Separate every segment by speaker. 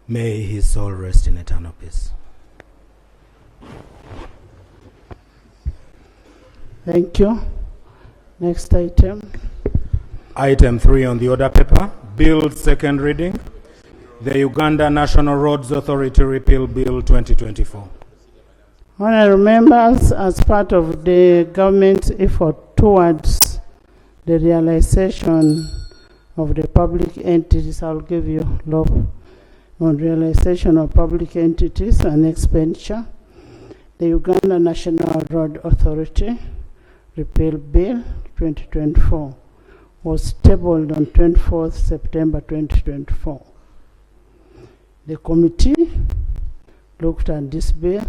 Speaker 1: May his soul rest in eternal peace.
Speaker 2: Thank you. Next item.
Speaker 1: Item 3 on the order paper, Bill second reading, the Uganda National Roads Authority Repeal Bill 2024.
Speaker 2: Honourable members, as part of the government's effort towards the realization of the public entities, I'll give you law on realization of public entities and expenditure, the Uganda National Road Authority Repeal Bill 2024 was tabled on 24th September 2024. The committee looked at this bill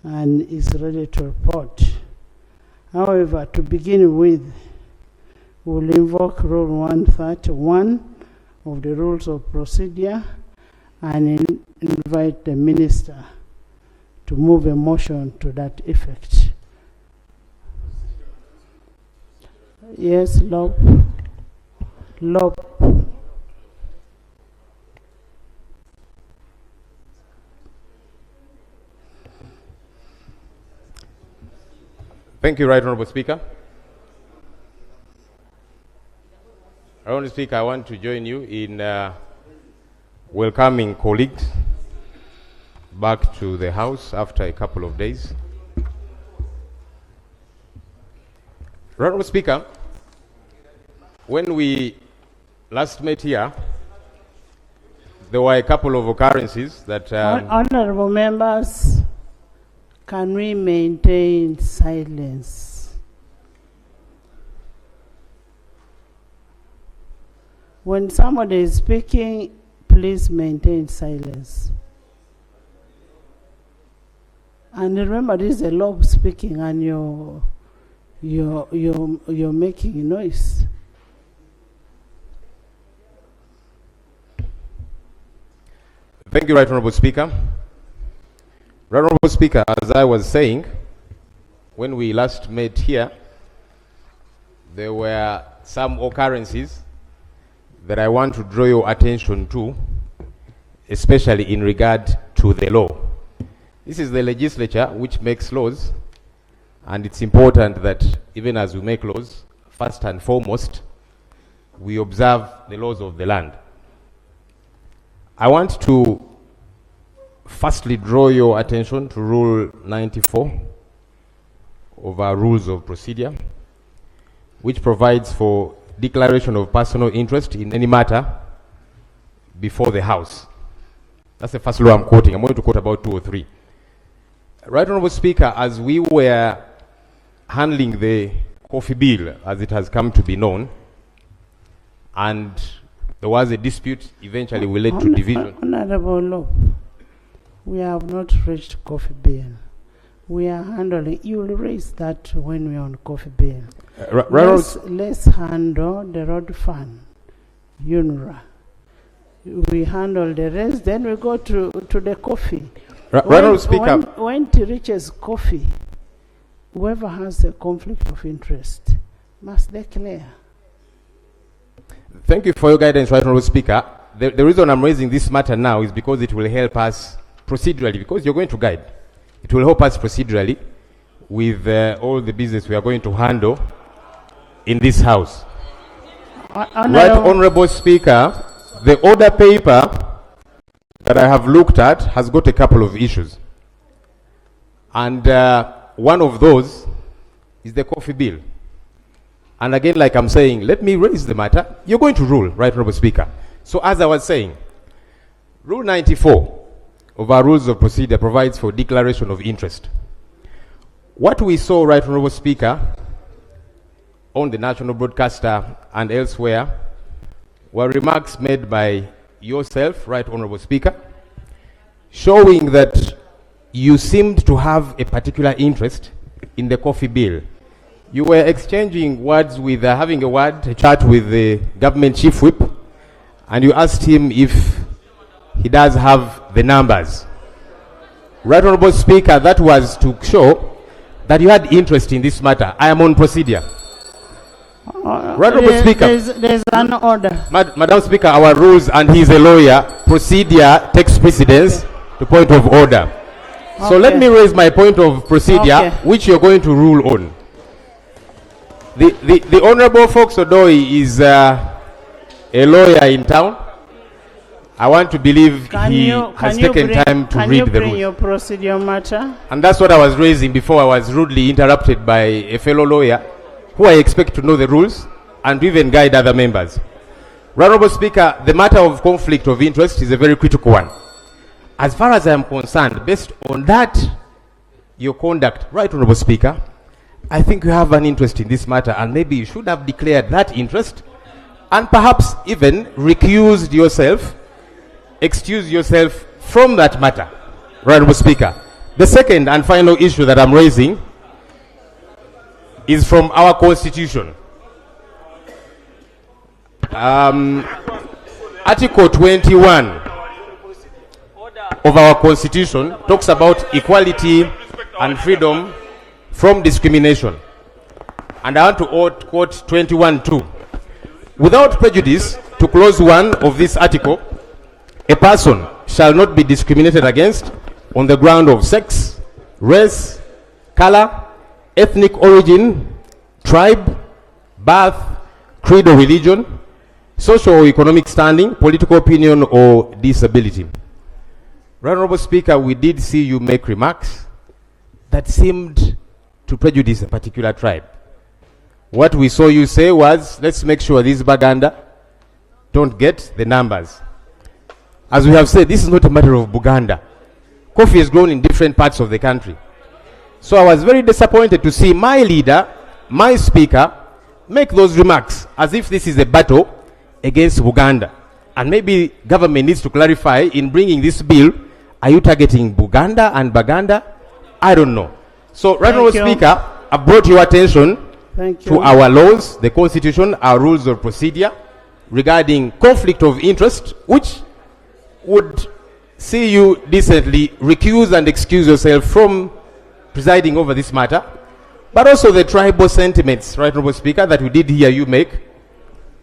Speaker 2: and is ready to report. However, to begin with, we'll invoke Rule 131 of the Rules of Procedure and invite the Minister to move a motion to that effect. Yes, Lop.
Speaker 3: Thank you, Right Honourable Speaker. Honourable Speaker, I want to join you in welcoming colleagues back to the House after a couple of days. Honourable Speaker, when we last met here, there were a couple of occurrences that...
Speaker 2: Honourable members, can we maintain silence? When somebody is speaking, please maintain silence. And remember, this is a law speaking, and you're making noise.
Speaker 3: Thank you, Right Honourable Speaker. Right Honourable Speaker, as I was saying, when we last met here, there were some occurrences that I want to draw your attention to, especially in regard to the law. This is the legislature which makes laws, and it's important that even as we make laws, first and foremost, we observe the laws of the land. I want to firstly draw your attention to Rule 94 of our Rules of Procedure, which provides for declaration of personal interest in any matter before the House. That's the first law I'm quoting. I'm going to quote about 2 or 3. Right Honourable Speaker, as we were handling the coffee bill, as it has come to be known, and there was a dispute, eventually we led to division.
Speaker 2: Honourable Law, we have not reached coffee bill. We are handling, you will raise that when we are on coffee bill. Let's handle the road fund, UNRA. We handle the rest, then we go to the coffee. When it reaches coffee, whoever has a conflict of interest must declare.
Speaker 3: Thank you for your guidance, Right Honourable Speaker. The reason I'm raising this matter now is because it will help us procedurally, because you're going to guide. It will help us procedurally with all the business we are going to handle in this House. Right Honourable Speaker, the order paper that I have looked at has got a couple of issues. And one of those is the coffee bill. And again, like I'm saying, let me raise the matter. You're going to rule, Right Honourable Speaker. So as I was saying, Rule 94 of our Rules of Procedure provides for declaration of interest. What we saw, Right Honourable Speaker, on the national broadcaster and elsewhere were remarks made by yourself, Right Honourable Speaker, showing that you seemed to have a particular interest in the coffee bill. You were exchanging words with, having a chat with the government chief whip, and you asked him if he does have the numbers. Right Honourable Speaker, that was to show that you had interest in this matter. I am on procedure. Honorable Speaker.
Speaker 2: There's an order.
Speaker 3: Madam Speaker, our rules, and he's a lawyer, procedure takes precedence to point of order. So let me raise my point of procedure, which you're going to rule on. The Honorable Fox Odoi is a lawyer in town. I want to believe he has taken time to read the rules.
Speaker 2: Can you bring your procedure matter?
Speaker 3: And that's what I was raising before I was rudely interrupted by a fellow lawyer who I expect to know the rules and to even guide other members. Honorable Speaker, the matter of conflict of interest is a very critical one. As far as I am concerned, based on that, your conduct, right, Honorable Speaker, I think you have an interest in this matter, and maybe you should have declared that interest and perhaps even recused yourself, excuse yourself from that matter, Honorable Speaker. The second and final issue that I'm raising is from our Constitution. Article 21 of our Constitution talks about equality and freedom from discrimination. And I want to quote 21(2). Without prejudice to clause 1 of this article, a person shall not be discriminated against on the ground of sex, race, color, ethnic origin, tribe, birth, creed or religion, social or economic standing, political opinion or disability. Honorable Speaker, we did see you make remarks that seemed to prejudice a particular tribe. What we saw you say was, let's make sure these Baganda don't get the numbers. As we have said, this is not a matter of Buganda. Coffee has grown in different parts of the country. So I was very disappointed to see my leader, my speaker, make those remarks as if this is a battle against Buganda. And maybe government needs to clarify in bringing this bill, are you targeting Buganda and Baganda? I don't know. So, Honorable Speaker, I brought your attention to our laws, the Constitution, our rules of procedure regarding conflict of interest, which would see you decently recuse and excuse yourself from presiding over this matter, but also the tribal sentiments, right, Honorable Speaker, that we did hear you make,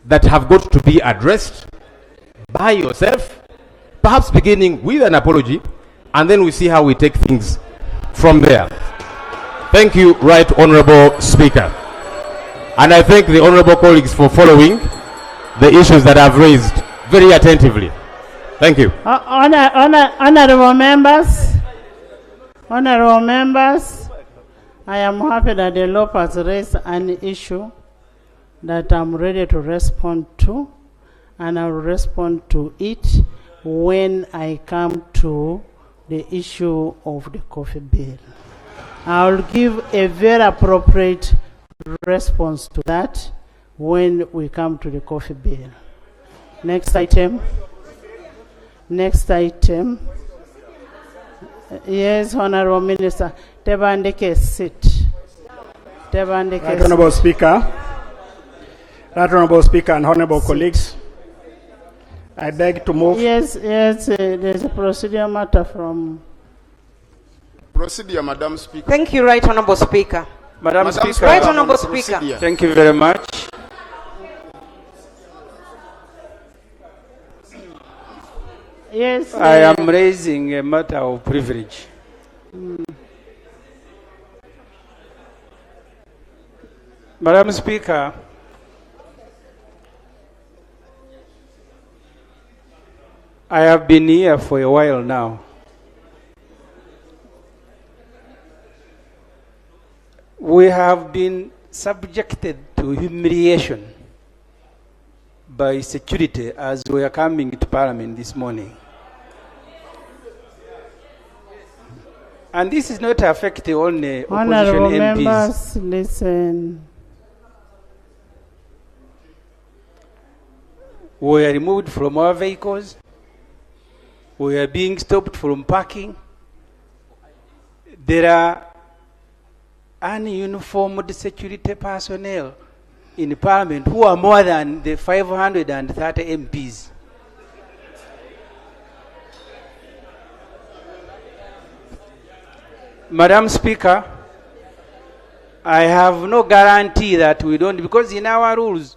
Speaker 3: that have got to be addressed by yourself, perhaps beginning with an apology, and then we see how we take things from there. Thank you, Right Honorable Speaker. And I thank the honorable colleagues for following the issues that I've raised very attentively. Thank you.
Speaker 2: Honorable members, I am happy that the law has raised an issue that I'm ready to respond to, and I will respond to it when I come to the issue of the coffee bill. I will give a very appropriate response to that when we come to the coffee bill. Next item. Yes, Honorable Minister. Tebandeke, sit. Tebandeke.
Speaker 4: Right, Honorable Speaker. Right, Honorable Speaker and Honorable colleagues, I beg to move.
Speaker 2: Yes, there's a procedure matter from...
Speaker 5: Procedure, Madam Speaker.
Speaker 6: Thank you, Right Honorable Speaker.
Speaker 5: Madam Speaker.
Speaker 6: Right Honorable Speaker.
Speaker 7: Thank you very much.
Speaker 2: Yes.
Speaker 7: I am raising a matter of privilege. Madam Speaker, I have been here for a while now. We have been subjected to humiliation by security as we are coming to Parliament this morning. And this is not affecting only opposition
Speaker 2: Honorable
Speaker 7: MPs.
Speaker 2: members, listen.
Speaker 7: We are removed from our vehicles. We are being stopped from parking. There are ununiformed security personnel in Parliament who are more than the 530 MPs. Madam Speaker, I have no guarantee that we don't, because in our rules,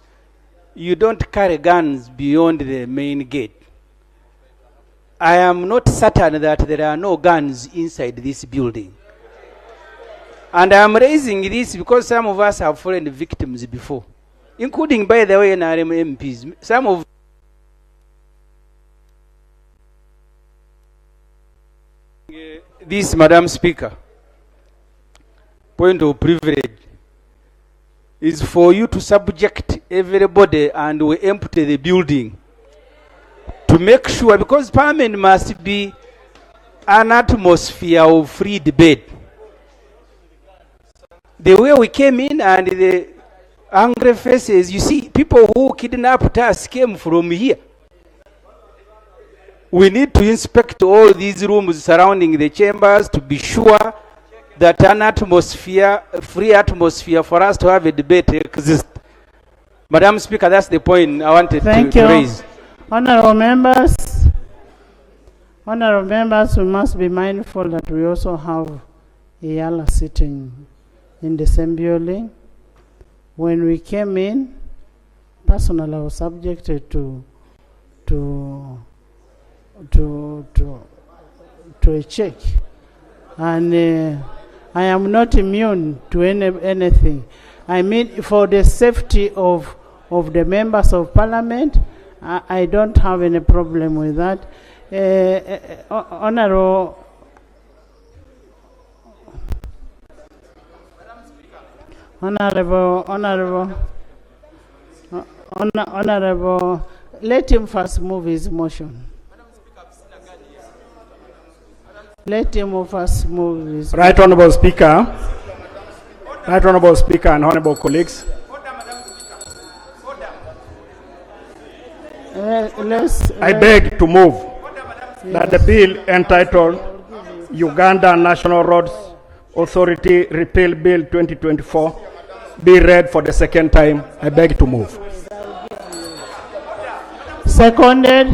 Speaker 7: you don't carry guns beyond the main gate. I am not certain that there are no guns inside this building. And I am raising this because some of us have fallen victims before, including, by the way, NRM MPs. Some of this, Madam Speaker, point of privilege is for you to subject everybody and we empty the building to make sure, because Parliament must be an atmosphere of free debate. The way we came in and the angry faces, you see, people who kidnapped us came from here. We need to inspect all these rooms surrounding the chambers to be sure that an atmosphere, free atmosphere for us to have a debate exists. Madam Speaker, that's the point I wanted to raise.
Speaker 2: Honorable members, we must be mindful that we also have Iyala sitting in the same building. When we came in, personally I was subjected to a check, and I am not immune to anything. I mean, for the safety of the members of Parliament, I don't have any problem with that. Honorable let him first move his motion. Let him first move his motion.
Speaker 4: Right Honorable Speaker, and honorable colleagues. I beg to move that the bill entitled Uganda National Roads Authority Repeal Bill 2024 be read for the second time. I beg to move.
Speaker 2: Seconded.